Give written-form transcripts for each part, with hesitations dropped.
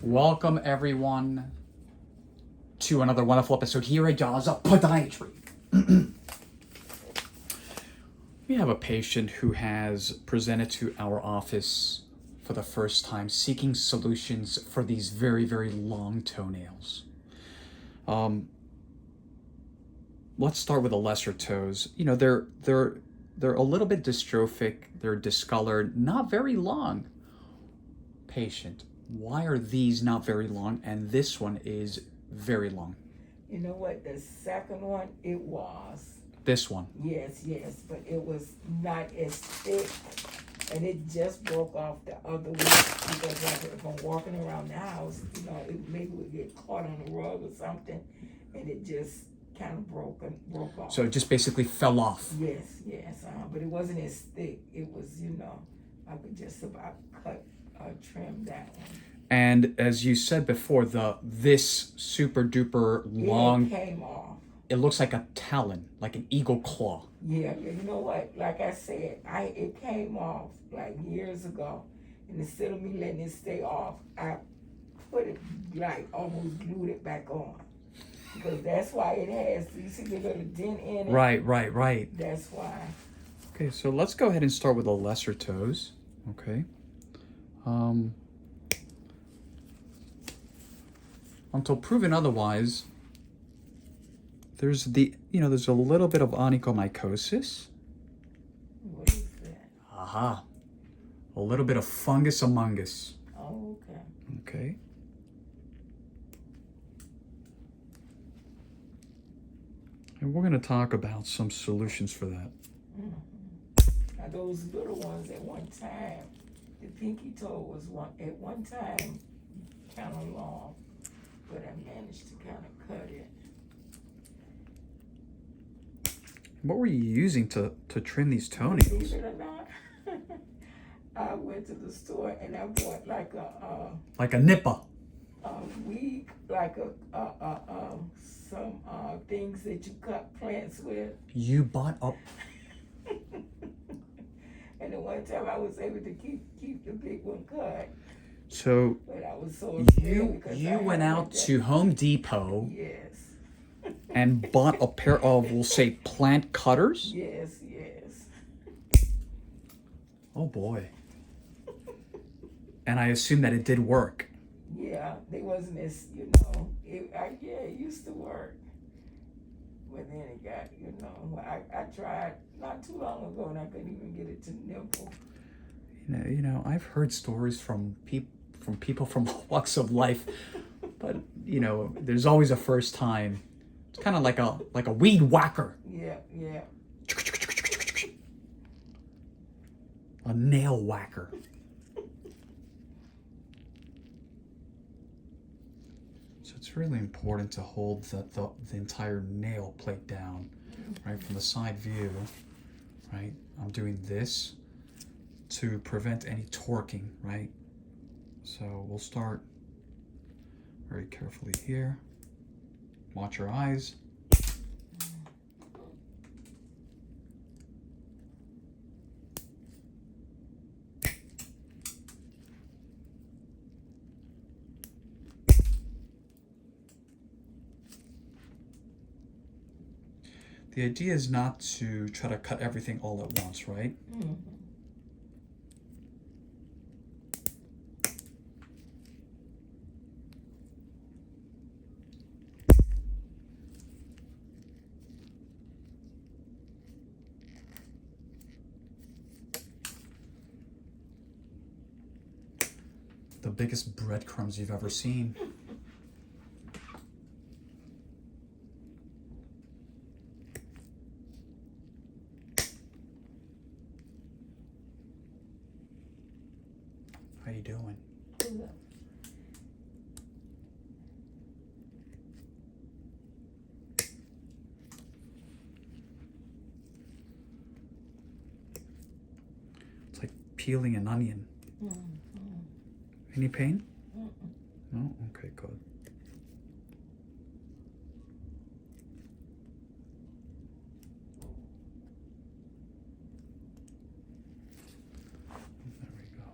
Welcome everyone to another wonderful episode here at Doctors of Podiatry. We have a patient who has presented to our office for the first time seeking solutions for these very, very long toenails. Let's start with the lesser toes. You know, they're a little bit dystrophic, they're discolored, not very long. Patient, why are these not very long and this one is very long? You know what, the second one, it was. This one? Yes, but it was not as thick, and it just broke off the other week because if I'm walking around the house, you know, it maybe would get caught on the rug or something, and it just kind of broke off. So it just basically fell off? Yes, but it wasn't as thick. It was, you know, I could just about trim that one. And as you said before, this super duper long, it came off. It looks like a talon, like an eagle claw. Yeah, you know what? Like I said, it came off like years ago, and instead of me letting it stay off, I put it like almost glued it back on, because that's why it has. You see the little dent in it. Right. That's why. Okay, so let's go ahead and start with the lesser toes. Okay. Until proven otherwise, there's there's a little bit of onychomycosis. What is that? Aha. A little bit of fungus among us. Oh, okay. Okay. And we're going to talk about some solutions for that. Mm-hmm. Now those little ones at one time, the pinky toe was at one time kind of long, but I managed to kind of cut it. What were you using to trim these toenails? Believe it or not, I went to the store and I bought like a nipper. Weed, like some things that you cut plants with. You bought a... And the one time I was able to keep the big one cut. So but I was so you went out to Home Depot. Yes. And bought a pair of, we'll say, plant cutters? Yes. Oh boy. And I assume that it did work. Yeah, they wasn't as, it used to work. But then it got, I tried not too long ago and I couldn't even get it to nipple. I've heard stories from people from all walks of life, but there's always a first time. It's kind of like a weed whacker. Yeah. A nail whacker. So it's really important to hold the entire nail plate down, right, from the side view, right? I'm doing this to prevent any torquing, right? So we'll start very carefully here. Watch your eyes. The idea is not to try to cut everything all at once, right? Mm-hmm. The biggest breadcrumbs you've ever seen. How you doing? Yeah. It's like peeling an onion. Mm-hmm. Any pain? Mm-mm. No? Okay, good. There we go.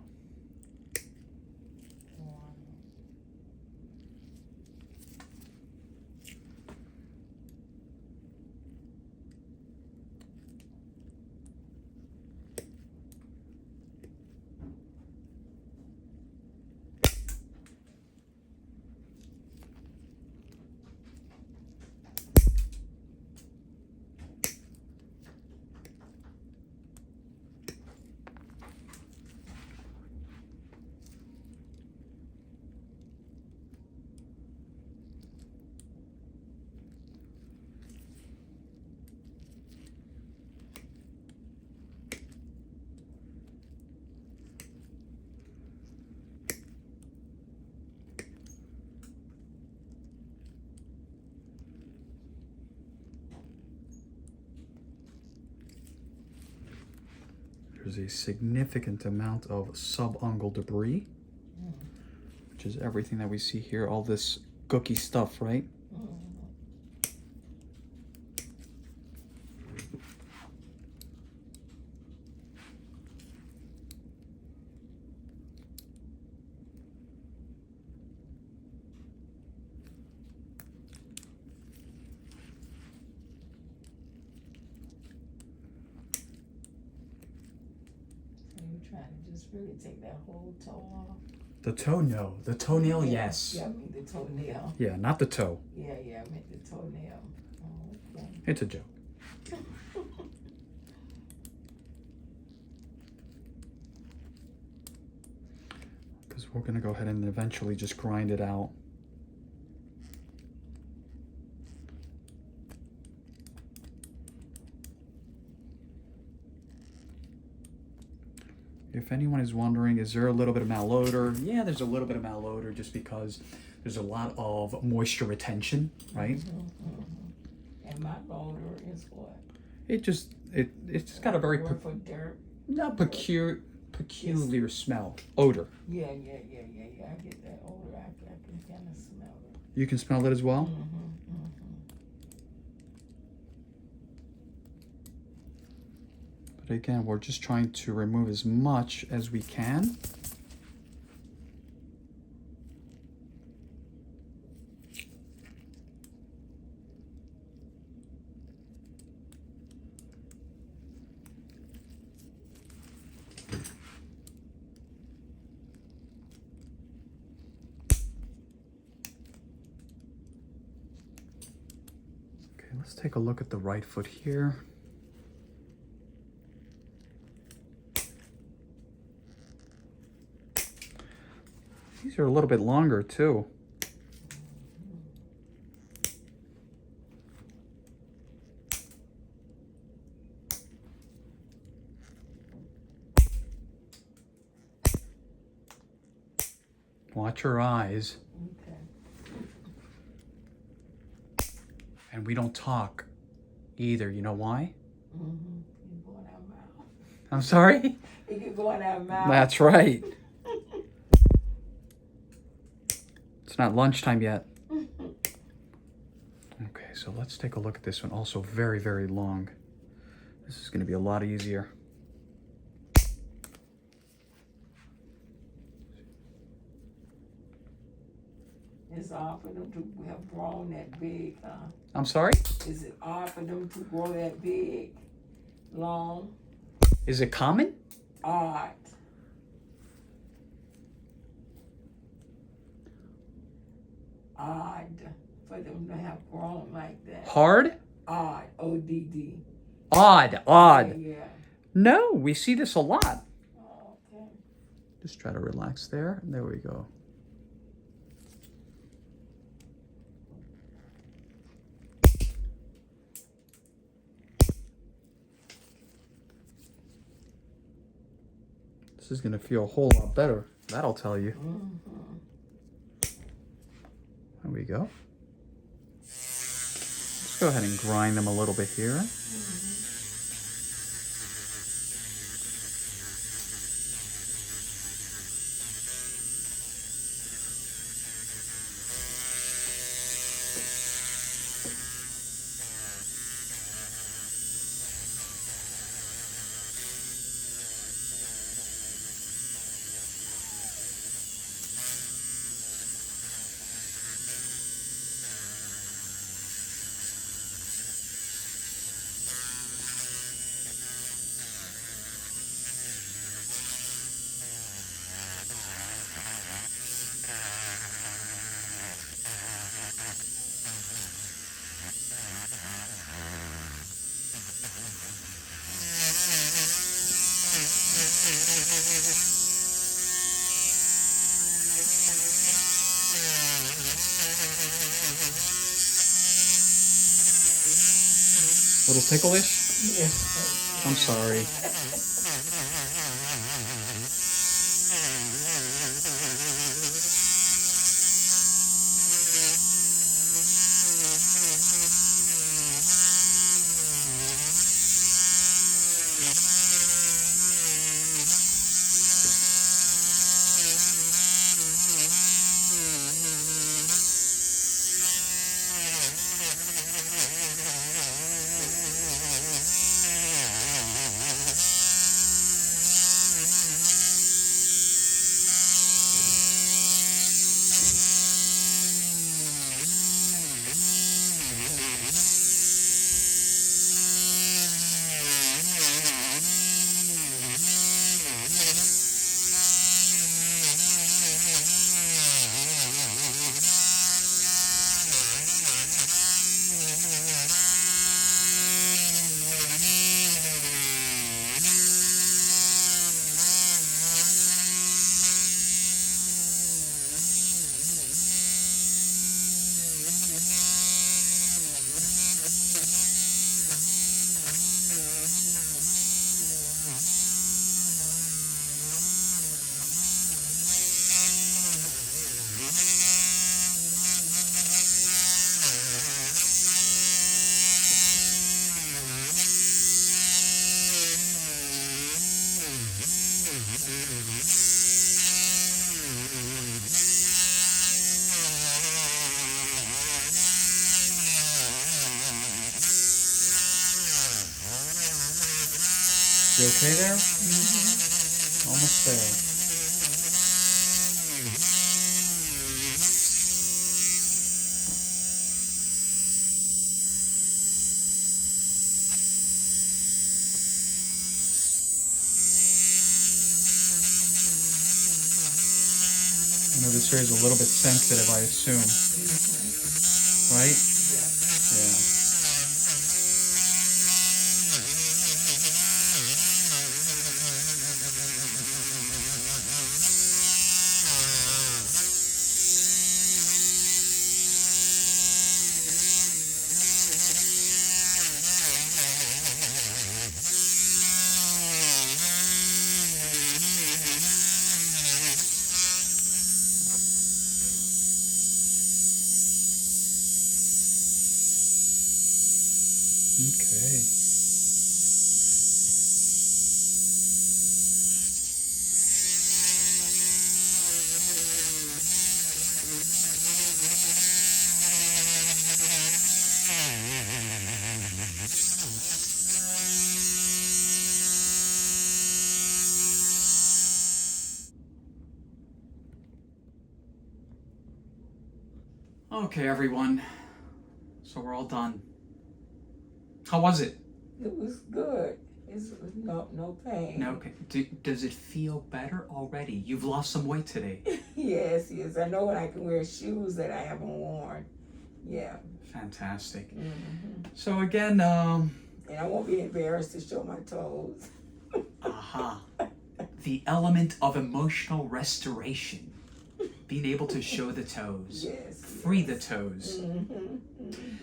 there's a significant amount of subungual debris, which is everything that we see here, all this gooky stuff, right? Trying to just really take that whole toe off. The toe, no. The toenail, yes. Yeah, I mean the toenail. Yeah, not the toe. Yeah, I meant the toenail. Oh, okay. It's a joke. Because we're going to go ahead and eventually just grind it out. If anyone is wondering, is there a little bit of malodor? Yeah, there's a little bit of malodor just because there's a lot of moisture retention, right? And my odor is what? It's just got a very for dirt. not peculiar smell, odor. Yeah. I get that odor. I can kind of smell it. You can smell it as well? But again, we're just trying to remove as much as we can. Okay, let's take a look at the right foot here. These are a little bit longer too. Watch your eyes. Okay. And we don't talk either. You know why? You go in our mouth. I'm sorry? You can go in our mouth. That's right. It's not lunchtime yet. Okay, so let's take a look at this one. Also very, very long. This is going to be a lot easier. It's odd for them to have grown that big, huh? I'm sorry? Is it odd for them to grow that big, long? Is it common? Odd. Odd for them to have grown like that. Hard? Odd. ODD. Odd. Yeah. No, we see this a lot. Oh, okay. Just try to relax there. There we go. This is going to feel a whole lot better. That'll tell you. There we go. Let's go ahead and grind them a little bit here. Little ticklish? Yes. I'm sorry. You okay there? Mm-hmm. Almost there. I know this area is a little bit sensitive, I assume. Right? Yeah. Okay. Okay, everyone. So we're all done. How was it? It was good. It's no pain. No pain. Does it feel better already? You've lost some weight today. Yes. I know when I can wear shoes that I haven't worn. Yeah. Fantastic. Mm-hmm. So again, And I won't be embarrassed to show my toes. aha. The element of emotional restoration. Being able to show the toes. Yes. Free the toes. Mm-hmm. Mm-hmm.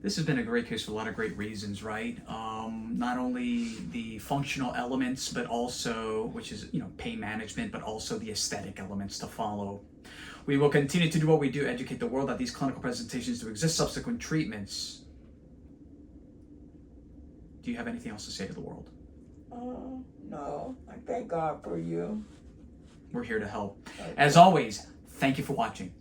This has been a great case for a lot of great reasons, right? Not only the functional elements, but also, which is, pain management, but also the aesthetic elements to follow. We will continue to do what we do, educate the world that these clinical presentations do exist, subsequent treatments. Do you have anything else to say to the world? No. I thank God for you. We're here to help. Okay. As always, thank you for watching.